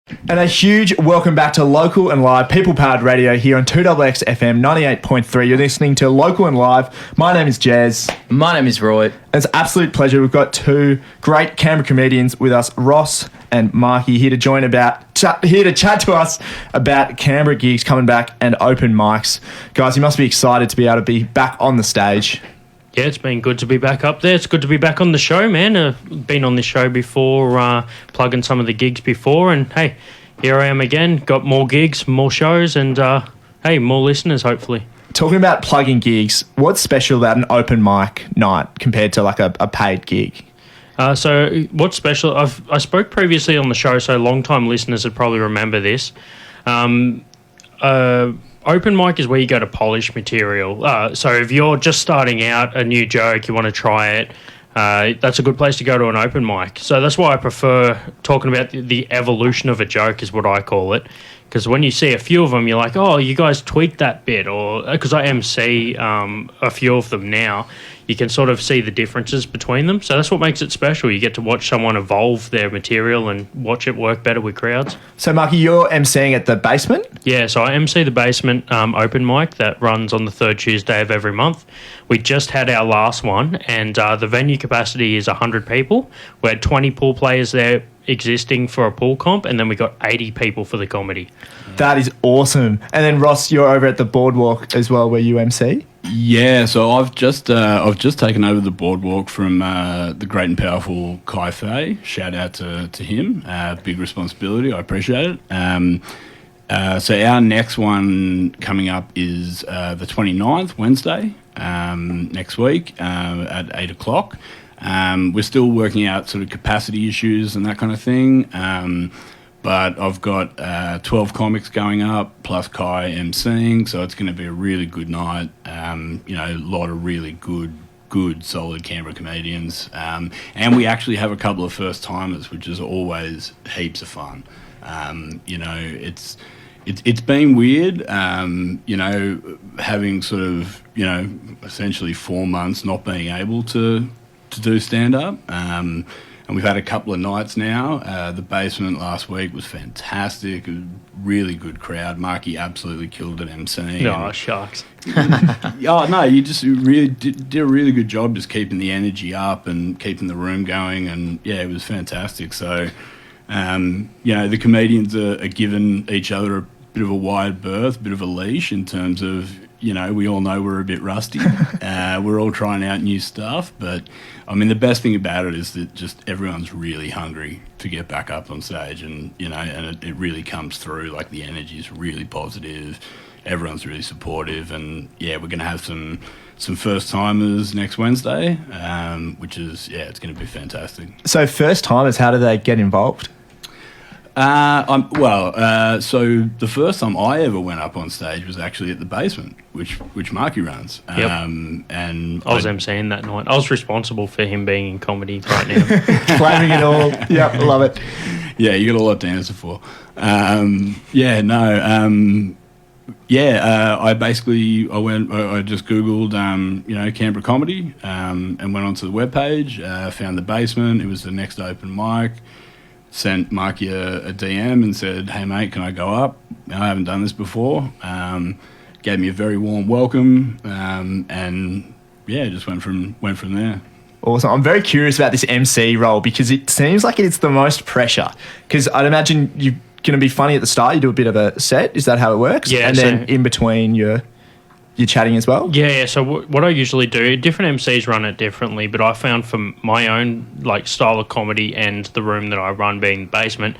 And a huge welcome back to Local and Live, people-powered radio here on 2XX FM 98.3. You're listening to Local and Live. My name is Jez. My name is Roy. It's an absolute pleasure. We've got two great Canberra comedians with us, Ross and Marky, here to chat to us about Canberra gigs coming back and open mics. Guys, you must be excited to be able to be back on the stage. Yeah, it's been good to be back up there. It's good to be back on the show, man. Been on this show before, plugging some of the gigs before, and hey, here I am again. Got more gigs, more shows, and hey, more listeners, hopefully. Talking about plugging gigs, what's special about an open mic night compared to like a paid gig? So what's special? I spoke previously on the show, so long-time listeners would probably remember this. Open mic is where you go to polish material. So if you're just starting out a new joke, you want to try it, that's a good place to go to an open mic. So that's why I prefer talking about the evolution of a joke is what I call it. Because when you see a few of them, you're like, oh, you guys tweaked that bit. Or because I MC a few of them now, you can sort of see the differences between them. So that's what makes it special. You get to watch someone evolve their material and watch it work better with crowds. So, Marky, you're MCing at the Basement? Yeah, so I MC the Basement open mic that runs on the third Tuesday of every month. We just had our last one, and the venue capacity is 100 people. We had 20 pool players there existing for a pool comp, and then we got 80 people for the comedy. That is awesome. And then, Ross, you're over at the Boardwalk as well, where you MC? Yeah, so I've just taken over the Boardwalk from the great and powerful Kai Fei. Shout out to him. Big responsibility. I appreciate it. So our next one coming up is the 29th, Wednesday, next week at 8 o'clock. We're still working out sort of capacity issues and that kind of thing. But I've got 12 comics going up, plus Kai emceeing, so it's going to be a really good night. A lot of really good, solid Canberra comedians. And we actually have a couple of first-timers, which is always heaps of fun. It's been weird, having sort of, essentially 4 months not being able to do stand-up. And we've had a couple of nights now. The Basement last week was fantastic. It was a really good crowd. Marky absolutely killed it emceeing. Oh, shucks. Oh, no, you just really did a really good job just keeping the energy up and keeping the room going. And, yeah, it was fantastic. So, the comedians are giving each other a bit of a wide berth, a bit of a leash in terms of, we all know we're a bit rusty. We're all trying out new stuff. But, I mean, the best thing about it is that just everyone's really hungry to get back up on stage. And, and it really comes through. Like, the energy is really positive. Everyone's really supportive. And, yeah, we're going to have some first-timers next Wednesday, which is, it's going to be fantastic. So first-timers, how do they get involved? So the first time I ever went up on stage was actually at the Basement, which Marky runs. Yep. And I was emceeing that night. I was responsible for him being in comedy right now. Claiming it all. Yep, love it. Yeah, you got a lot to answer for. I just Googled, Canberra comedy, and went onto the webpage, found the Basement. It was the next open mic. Sent Marky a DM and said, hey, mate, can I go up? I haven't done this before. Gave me a very warm welcome, just went from there. Awesome. I'm very curious about this MC role because it seems like it's the most pressure. Because I'd imagine you're going to be funny at the start. You do a bit of a set. Is that how it works? Yeah. And then in between you're chatting as well? Yeah. So what I usually do, different MCs run it differently, but I found for my own style of comedy and the room that I run being the Basement,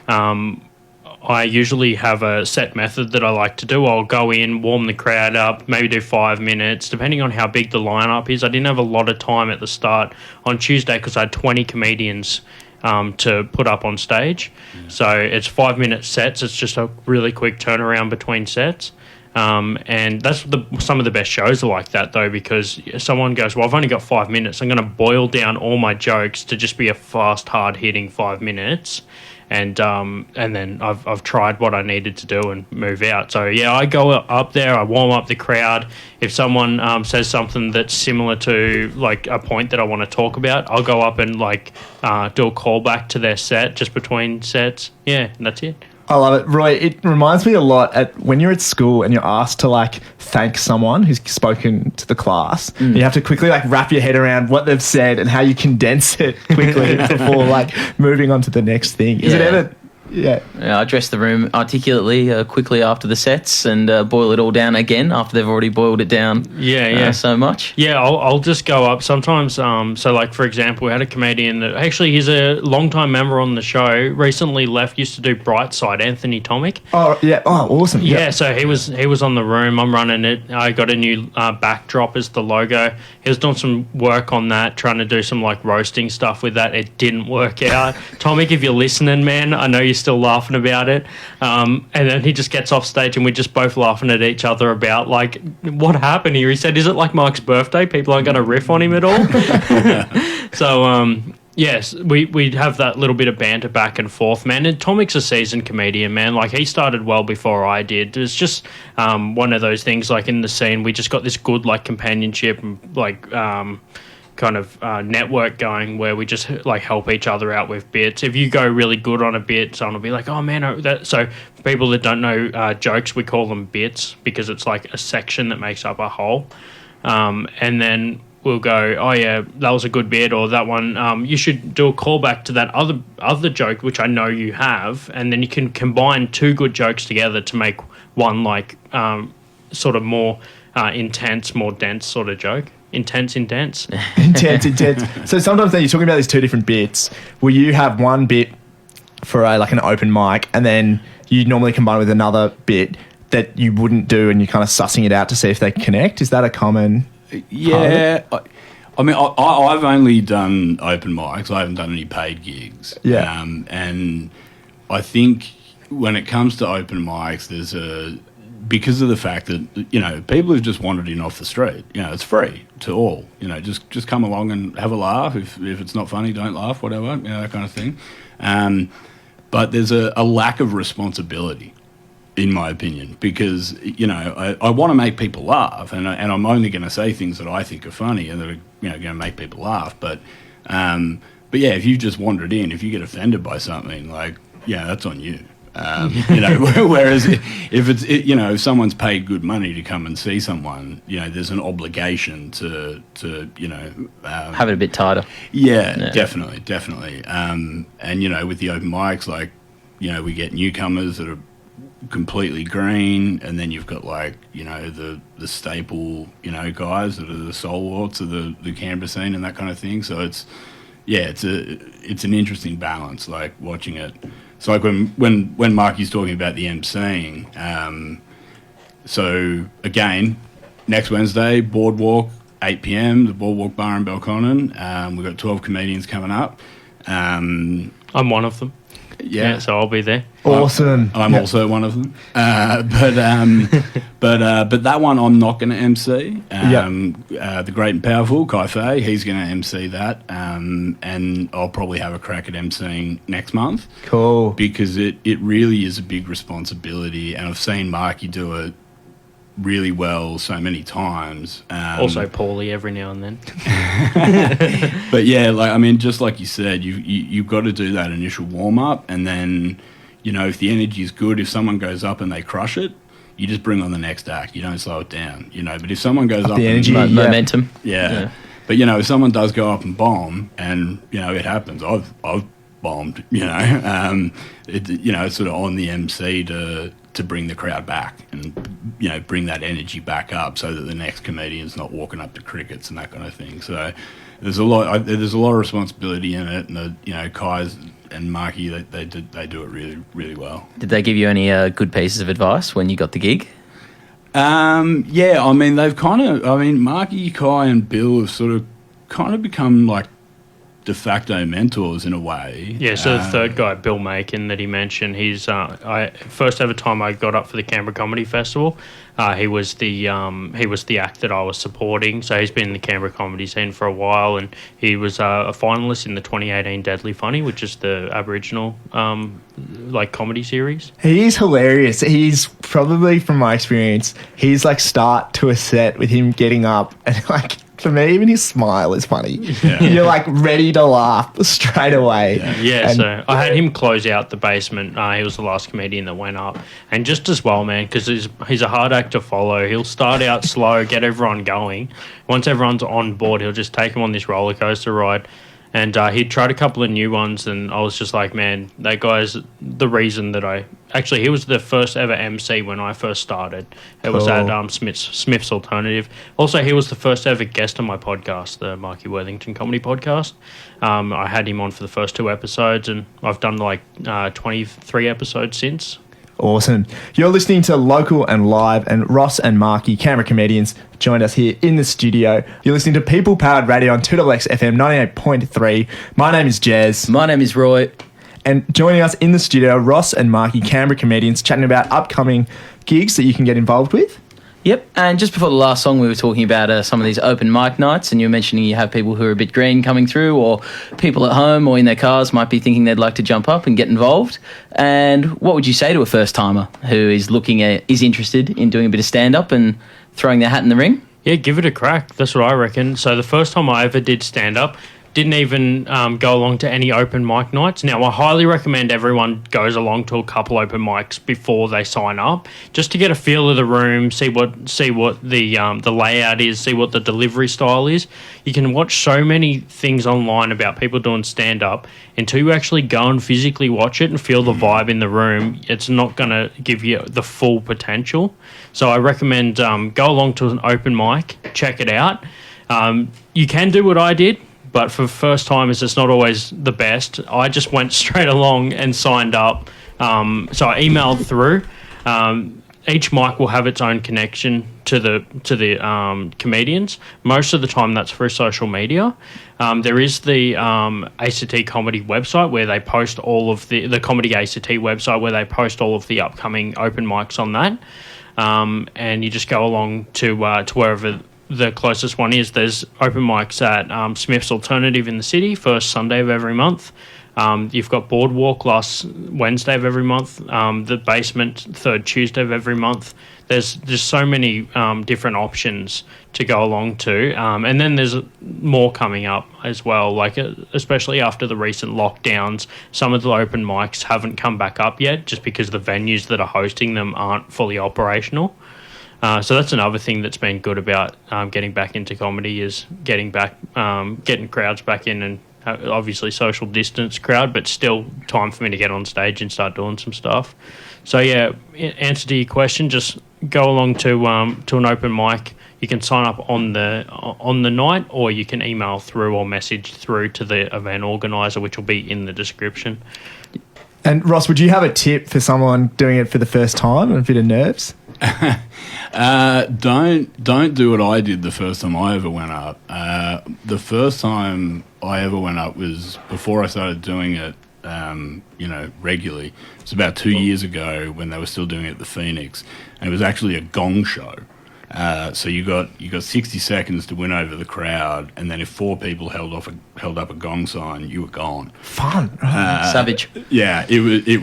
I usually have a set method that I like to do. I'll go in, warm the crowd up, maybe do 5 minutes, depending on how big the lineup is. I didn't have a lot of time at the start on Tuesday because I had 20 comedians to put up on stage. Yeah. So it's 5-minute sets. It's just a really quick turnaround between sets. And that's some of the best shows are like that, though, because someone goes, well, I've only got 5 minutes. I'm going to boil down all my jokes to just be a fast, hard-hitting 5 minutes. and then I've tried what I needed to do and move out. So yeah, I go up there, I warm up the crowd. If someone says something that's similar to like a point that I want to talk about, I'll go up and like do a callback to their set just between sets. Yeah, and that's it. I love it, Roy. It reminds me a lot when you're at school and you're asked to like thank someone who's spoken to the class. You have to quickly like wrap your head around what they've said and how you condense it quickly before like moving on to the next thing. Is it ever? Yeah. I address the room articulately quickly after the sets and boil it all down again after they've already boiled it down so much. Yeah, I'll just go up sometimes. So, like, for example, we had a comedian that actually he's a long-time member on the show, recently left, used to do Brightside, Anthony Tomic. Oh, yeah. Oh, awesome. Yeah, so he was on the room. I'm running it. I got a new backdrop as the logo. He was doing some work on that, trying to do some, like, roasting stuff with that. It didn't work out. Tomic, if you're listening, man, I know you're still laughing about it, and then he just gets off stage and we're just both laughing at each other about like what happened here. He said, is it like Mark's birthday, people aren't going to riff on him at all? So yes, we have that little bit of banter back and forth, man. And Tomic's a seasoned comedian, man. Like he started well before I did. It's just one of those things, like in the scene we just got this good like companionship and like kind of network going where we just like help each other out with bits. If you go really good on a bit, someone will be like, oh man, so for people that don't know jokes, we call them bits because it's like a section that makes up a whole. And then we'll go, oh yeah, that was a good bit, or that one, you should do a callback to that other joke, which I know you have, and then you can combine two good jokes together to make one like sort of more intense, more dense sort of joke. Intense. Intense. So sometimes then you're talking about these two different bits. Will you have one bit for like an open mic and then you normally combine with another bit that you wouldn't do and you're kind of sussing it out to see if they connect? Is that a common Yeah. I mean, I've only done open mics. I haven't done any paid gigs. Yeah. And I think when it comes to open mics, because of the fact that, you know, people have just wandered in off the street. You know, it's free to all. You know, just come along and have a laugh. If it's not funny, don't laugh, whatever, you know, that kind of thing. But there's a lack of responsibility, in my opinion, because, you know, I want to make people laugh, and I'm only going to say things that I think are funny and that are, you know, going to make people laugh. But yeah, if you just wandered in, if you get offended by something, like, yeah, that's on you. You know, whereas if someone's paid good money to come and see someone, you know, there's an obligation to you know have it a bit tighter. Yeah. Definitely. And you know, with the open mics, like, you know, we get newcomers that are completely green, and then you've got like, you know, the staple, you know, guys that are the stalwarts of the Canberra scene and that kind of thing. So it's an interesting balance, like watching it. It's like when Marky's talking about the emceeing. So again, next Wednesday, Boardwalk, 8 p.m, the Boardwalk Bar in Belconnen. We've got 12 comedians coming up. I'm one of them. Yeah, so I'll be there. Awesome. I'm also one of them. But that one I'm not going to MC. The Great and Powerful, Kai Fei, he's going to MC that. And I'll probably have a crack at MCing next month. Cool. Because it really is a big responsibility. And I've seen Marky do it really well so many times. Also poorly every now and then. But yeah, like, I mean, just like you said, you've got to do that initial warm-up, and then, you know, if the energy is good, if someone goes up and they crush it, you just bring on the next act. You don't slow it down, you know. But if someone goes up the energy, momentum. Yeah. But, you know, if someone does go up and bomb, and, you know, it happens. I've bombed, you know. It's sort of on the MC to bring the crowd back and, you know, bring that energy back up so that the next comedian's not walking up to crickets and that kind of thing. So there's a lot of responsibility in it, and you know, Kai's and Marky, they do it really, really well. Did they give you any good pieces of advice when you got the gig? Yeah, I mean, Marky, Kai and Bill have sort of kind of become like de facto mentors in a way. Yeah, so the third guy, Bill Macon, that he mentioned, he's first ever time I got up for the Canberra Comedy Festival, he was the act that I was supporting. So he's been in the Canberra comedy scene for a while, and he was a finalist in the 2018 Deadly Funny, which is the Aboriginal comedy series. He's hilarious. He's probably, from my experience, he's like start to a set with him getting up and like. For me, even his smile is funny. Yeah. You're like ready to laugh straight away. Yeah, so I had him close out the basement. He was the last comedian that went up. And just as well, man, because he's a hard act to follow. He'll start out slow, get everyone going. Once everyone's on board, he'll just take them on this roller coaster ride. And he'd tried a couple of new ones, and I was just like, man, that guy's the reason that he was the first ever MC when I first started. It was at Smith's Alternative. Also, he was the first ever guest on my podcast, the Marky Worthington Comedy Podcast. I had him on for the first 2 episodes, and I've done 23 episodes since. Awesome. You're listening to Local and Live, and Ross and Marky, Canberra comedians, joined us here in the studio. You're listening to People Powered Radio on 2XX FM 98.3. My name is Jez. My name is Roy. And joining us in the studio, Ross and Marky, Canberra comedians, chatting about upcoming gigs that you can get involved with. Yep, and just before the last song, we were talking about some of these open mic nights, and you were mentioning you have people who are a bit green coming through, or people at home or in their cars might be thinking they'd like to jump up and get involved. And what would you say to a first-timer who is interested in doing a bit of stand-up and throwing their hat in the ring? Yeah, give it a crack. That's what I reckon. So the first time I ever did stand-up, didn't even go along to any open mic nights. Now, I highly recommend everyone goes along to a couple open mics before they sign up, just to get a feel of the room, see what the layout is, see what the delivery style is. You can watch so many things online about people doing stand-up. Until you actually go and physically watch it and feel the vibe in the room, it's not going to give you the full potential. So I recommend go along to an open mic, check it out. You can do what I did, but for first timers, it's not always the best. I just went straight along and signed up. So I emailed through. Each mic will have its own connection to the comedians. Most of the time, that's through social media. There is the ACT Comedy website where they post all of the Comedy ACT website where they post all of the upcoming open mics on that. And you just go along to wherever the closest one is. There's open mics at Smith's Alternative in the city, first Sunday of every month. You've got Boardwalk last Wednesday of every month, the Basement third Tuesday of every month. There's just so many different options to go along to. And then there's more coming up as well, especially after the recent lockdowns. Some of the open mics haven't come back up yet just because the venues that are hosting them aren't fully operational. So that's another thing that's been good about getting back into comedy is getting crowds back in, and obviously social distance crowd, but still time for me to get on stage and start doing some stuff. So yeah, answer to your question, just go along to an open mic. You can sign up on the night, or you can email through or message through to the event organizer, which will be in the description. And Ross, would you have a tip for someone doing it for the first time and a bit of nerves? Don't do what I did the first time I ever went up. The first time I ever went up was before I started doing it, regularly. It was about 2 years ago when they were still doing it at the Phoenix, and it was actually a gong show. So you got 60 seconds to win over the crowd, and then if 4 people held up a gong sign, you were gone. Fun, savage. Yeah, it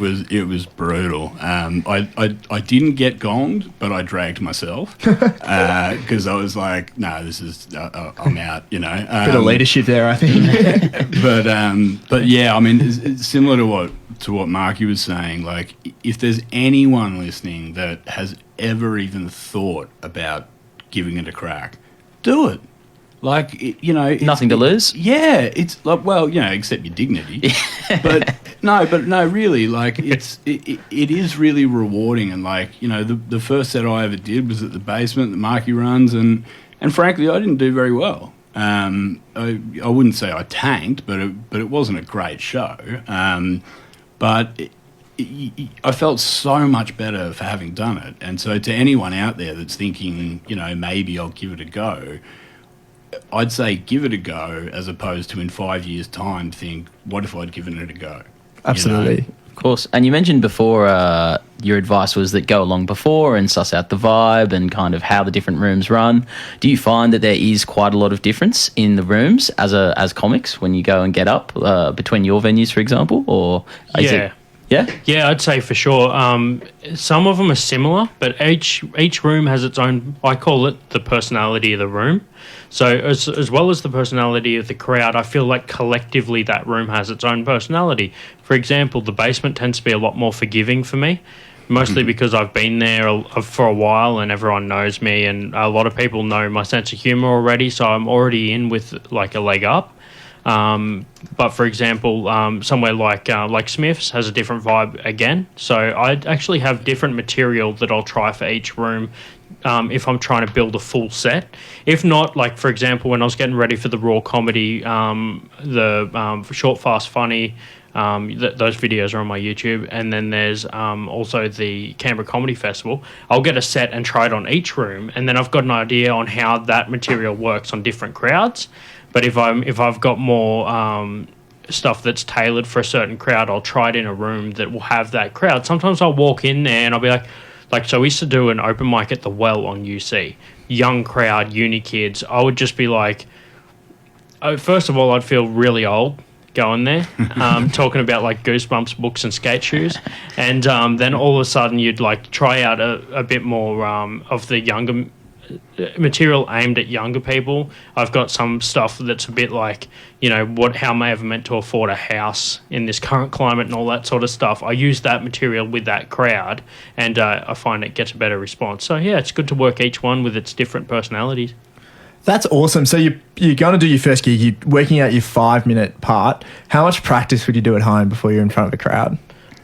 was brutal. I didn't get gonged, but I dragged myself because I was like, no, this is I'm out. Bit of leadership there, I think. but yeah, I mean, it's similar to what Marky was saying. Like, if there's anyone listening that has ever even thought about giving it a crack, do it. Like, nothing to lose. Yeah, it's like, except your dignity. but no, really, like, it is really rewarding. And like, the first set I ever did was at the Basement that Marky runs, and frankly, I didn't do very well. I wouldn't say I tanked, but it wasn't a great show. But I felt so much better for having done it. And so to anyone out there that's thinking, maybe I'll give it a go, I'd say give it a go, as opposed to in 5 years' time think, what if I'd given it a go? Absolutely. Of course. And you mentioned before your advice was that go along before and suss out the vibe and kind of how the different rooms run. Do you find that there is quite a lot of difference in the rooms as comics when you go and get up between your venues, for example? Or is it, Yeah, I'd say for sure. Some of them are similar, but each room has its own, I call it the personality of the room. So as well as the personality of the crowd, I feel like collectively that room has its own personality. For example, the basement tends to be a lot more forgiving for me, mostly because I've been there for a while and everyone knows me, and a lot of people know my sense of humour already, so I'm already in with like a leg up. But for example, somewhere like Smith's has a different vibe again. So I actually have different material that I'll try for each room if I'm trying to build a full set. If not, like for example, when I was getting ready for the Raw comedy, the Short Fast Funny, those videos are on my YouTube, and then there's also the Canberra Comedy Festival. I'll get a set and try it on each room, and then I've got an idea on how that material works on different crowds. But if I've got more stuff that's tailored for a certain crowd, I'll try it in a room that will have that crowd. Sometimes I'll walk in there and I'll be like so we used to do an open mic at the Well on UC. Young crowd, uni kids. I would just be like, first of all, I'd feel really old going there, talking about like Goosebumps books and skate shoes. And then all of a sudden you'd like try out a bit more of the younger material aimed at younger people. I've got some stuff that's a bit like, how am I ever meant to afford a house in this current climate and all that sort of stuff. I use that material with that crowd, and I find it gets a better response. So yeah, it's good to work each one with its different personalities. That's awesome. So you're going to do your first gig, you're working out your 5-minute part. How much practice would you do at home before you're in front of a crowd?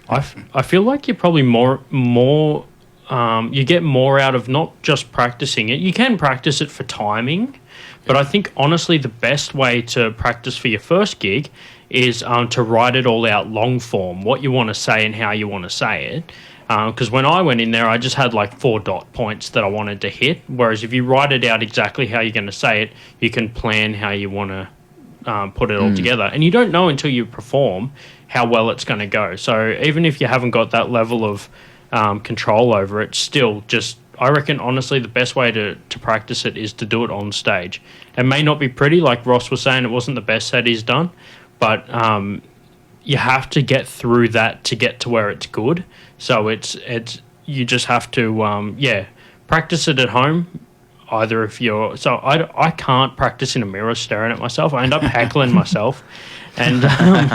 I feel like you're probably more you get more out of not just practicing it. You can practice it for timing, but I think honestly the best way to practice for your first gig is to write it all out long form, what you want to say and how you want to say it. Because when I went in there, I just had like 4 dot points that I wanted to hit, whereas if you write it out exactly how you're going to say it, you can plan how you want to put it all together. And you don't know until you perform how well it's going to go. So even if you haven't got that level of control over it, still just, I reckon honestly the best way to practice it is to do it on stage. It may not be pretty, like Ross was saying, it wasn't the best set he's done, but you have to get through that to get to where it's good. So it's you just have to practice it at home. Either if you're, so I can't practice in a mirror staring at myself. I end up heckling myself. And that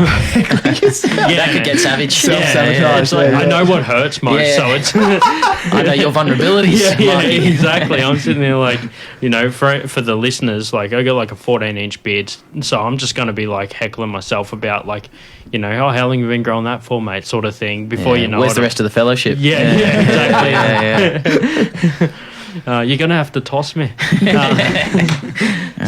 could get savage. Self-sabotage. I know what hurts most, so it's I know your vulnerabilities. Yeah, exactly. I'm sitting there like, for the listeners, like I got like a 14-inch beard, so I'm just going to be like heckling myself about like, how long have you been growing that for, mate, sort of thing. Before you know, where's the rest of the fellowship? Exactly. You're gonna have to toss me.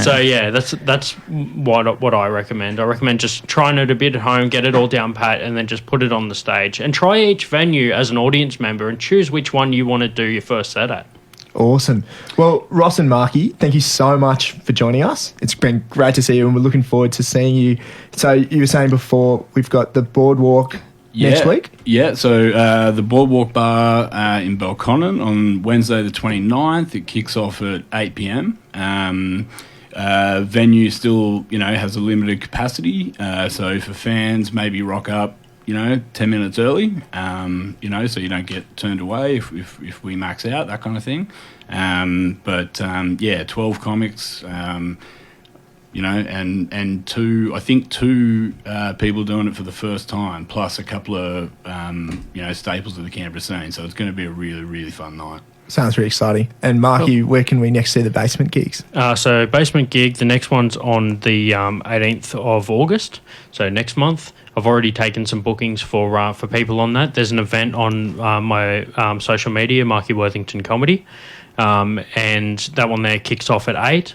So yeah, that's what I recommend. I recommend just trying it a bit at home, get it all down pat, and then just put it on the stage. And try each venue as an audience member and choose which one you want to do your first set at. Awesome. Well, Ross and Marky, thank you so much for joining us. It's been great to see you, and we're looking forward to seeing you. So you were saying before, we've got the boardwalk next week? Yeah, so the Boardwalk Bar in Belconnen on Wednesday the 29th. It kicks off at 8 p.m. Venue still, has a limited capacity. So for fans, maybe rock up, 10 minutes early, so you don't get turned away if we max out, that kind of thing. 12 comics, and two people doing it for the first time, plus a couple of, staples of the Canberra scene. So it's going to be a really, really fun night. Sounds really exciting. And Marky, where can we next see the basement gigs? So basement gig, the next one's on the 18th of August, so next month. I've already taken some bookings for people on that. There's an event on my social media, Marky Worthington Comedy. And that one there kicks off at 8.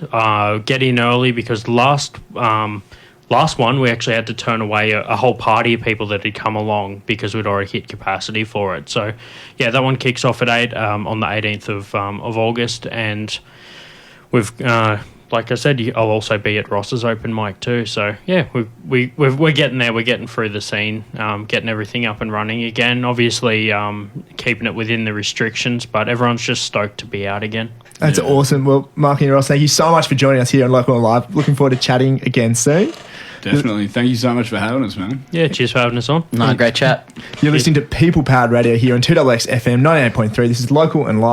Get in early because last one we actually had to turn away a whole party of people that had come along because we'd already hit capacity for it. So yeah, that one kicks off at 8 on the 18th of August, and we've like I said, I'll also be at Ross's open mic too. So yeah, we're getting there. We're getting through the scene, getting everything up and running again. Obviously, keeping it within the restrictions, but everyone's just stoked to be out again. That's awesome. Well, Marky and Ross, thank you so much for joining us here on Local and Live. Looking forward to chatting again soon. Definitely. Thank you so much for having us, man. Yeah, cheers for having us on. No, great chat. You're listening to People Powered Radio here on 2XX FM 98.3. This is Local and Live.